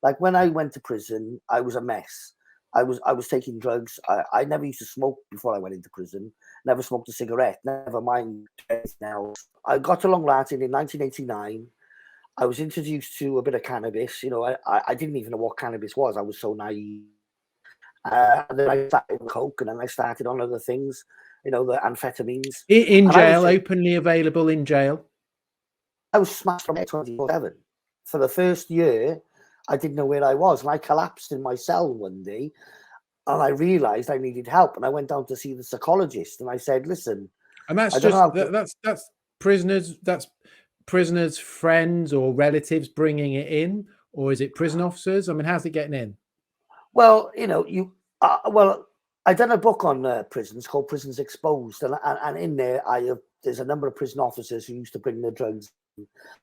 Like when I went to prison, I was a mess. I was taking drugs. I never used to smoke before I went into prison. Never smoked a cigarette. Never mind anything else. I got to Long Lartin in 1989. I was introduced to a bit of cannabis. You know, I didn't even know what cannabis was. I was so naive. And then I started with coke, and then I started on other things. You know, the amphetamines. In jail, openly available in jail. I was smashed from 24/7 for the first year. I didn't know where I was, and I collapsed in my cell one day, and I realised I needed help, and I went down to see the psychologist, and I said, "Listen," and that's just that's prisoners. That's prisoners' friends or relatives bringing it in, or is it prison officers? I mean, how's it getting in? Well, you know, I done a book on prisons called Prisons Exposed, and in there there's a number of prison officers who used to bring their drugs.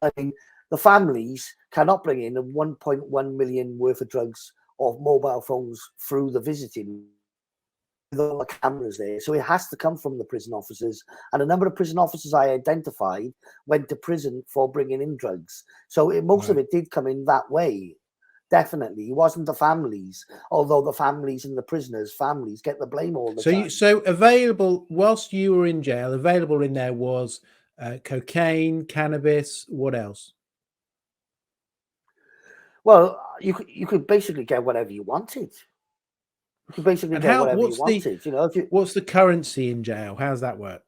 I mean, the families cannot bring in 1.1 million worth of drugs or mobile phones through the visiting with all the cameras there. So it has to come from the prison officers. And a number of prison officers I identified went to prison for bringing in drugs. So most of it did come in that way. Definitely. It wasn't the families, although the families and the prisoners' families get the blame all the time. So available, whilst you were in jail, available in there was cocaine, cannabis, what else? Well, you could basically get whatever you wanted. You could basically get whatever you wanted. You know, what's the currency in jail? How's that work?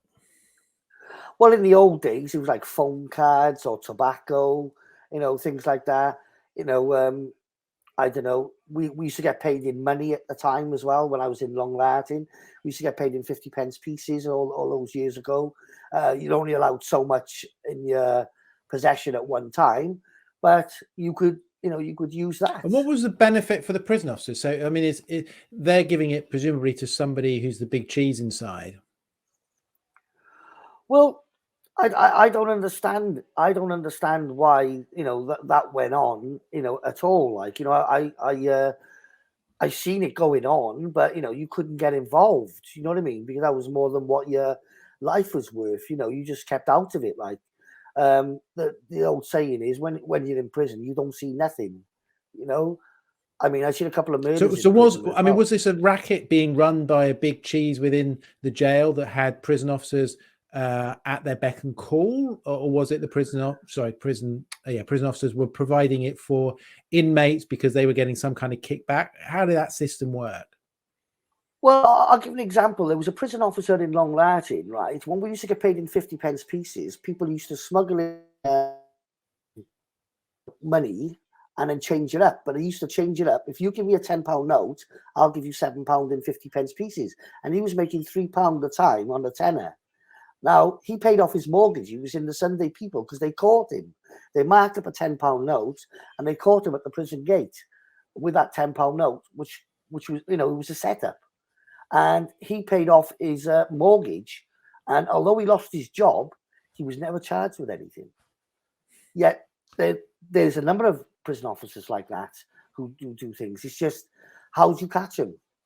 Well, in the old days, it was like phone cards or tobacco, you know, things like that. You know, I don't know. We used to get paid in money at the time as well. When I was in Long Lartin, we used to get paid in 50p pieces all those years ago. You're only allowed so much in your possession at one time, but you could use that. And what was the benefit for the prison officers? So, I mean, they're giving it presumably to somebody who's the big cheese inside. Well, I don't understand. I don't understand why, you know, that went on, you know, at all. Like, you know, I seen it going on, but you know, you couldn't get involved. You know what I mean? Because that was more than what your life was worth. You know, you just kept out of it. Like, the old saying is, when you're in prison, you don't see nothing. You know, I mean, I seen a couple of murders. So was this a racket being run by a big cheese within the jail that had prison officers at their beck and call, or was it the prison officers were providing it for inmates because they were getting some kind of kickback? How did that system work? Well, I'll give an example. There was a prison officer in Long Lartin, right? When we used to get paid in 50p pieces, people used to smuggle in money and then change it up. But he used to change it up. If you give me a £10 note, I'll give you £7 in 50p pieces. And he was making £3 a time on the tenner. Now, he paid off his mortgage. He was in the Sunday People because they caught him. They marked up a £10 note and they caught him at the prison gate with that £10 note, which was, you know, it was a setup. And he paid off his mortgage. And although he lost his job, he was never charged with anything. Yet there's a number of prison officers like that who do things. It's just, how do you catch them?